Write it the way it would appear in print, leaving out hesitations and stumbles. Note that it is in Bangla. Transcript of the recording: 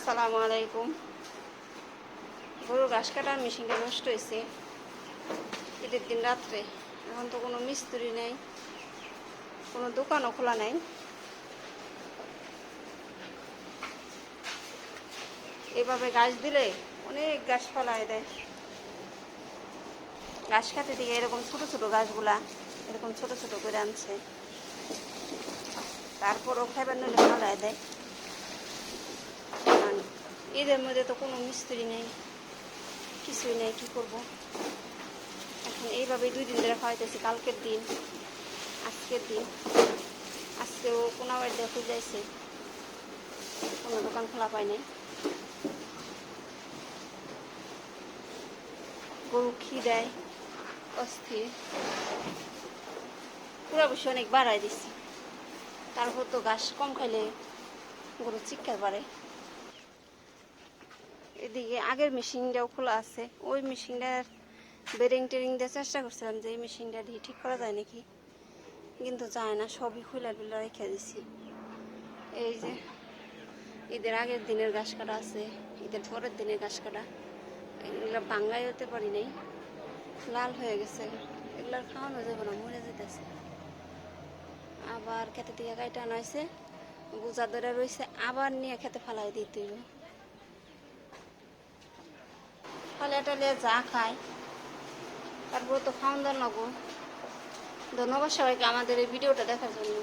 আসসালামু আলাইকুম। গরুর ঘাস কাটার মেশিনটা নষ্ট হয়েছে ঈদের দিন রাত্রে। এখন তো কোনো মিস্ত্রি নেই, কোনো দোকানও খোলা নাই। এভাবে ঘাস দিলে অনেক ঘাস ফেলায় দেয়। ঘাস কাটে দিকে এরকম ছোট ছোট ঘাসগুলা এরকম ছোট ছোট করে আনছে, তারপরও খাইবার নইলে ফেলায় দেয়। ঈদের মধ্যে তো কোনো মিস্ত্রি নেই, কিছুই নেই, কী করবো এখন? এইভাবেই 2 দিন ধরে খাওয়াইতেছি। কালকের দিন, আজকের দিন, আজকেও কোনো বাড়ি দেখে যাইছে, কোনো দোকান খোলা পায় নাই। গরু খিদায় অস্থির, পুরো বসে অনেক বাড়াই দিচ্ছি। তারপর তো ঘাস কম খাইলে গরু চিৎকার বাড়ে। এদিকে আগের মেশিনটাও খোলা আছে, ওই মেশিনটার বেরিং টেরিং দিয়ে চেষ্টা করছিলাম যে এই মেশিনটা দিয়ে ঠিক করা যায় নাকি, কিন্তু যায় না, সবই খুলে টুলে রেখে দিছি। এই যে ঈদের আগের দিনের ঘাস কাটা আছে, ঈদের পরের দিনের ঘাস কাটা, এগুলো বাংলায় হতে পারি নাই, লাল হয়ে গেছে। এগুলার খাওয়ানো যাবে না, মরে যেতেছে। আবার খেতে থেকে কাইটা আনা হয়েছে, বোঝা ধরে রয়েছে, আবার নিয়ে খেতে ফালাই দিতে হইব। ফালিয়া টালিয়া যা খায় তারপরে তো খাওয়ান দাওয়ান লাগবো। ধন্যবাদ সবাইকে আমাদের এই ভিডিওটা দেখার জন্য।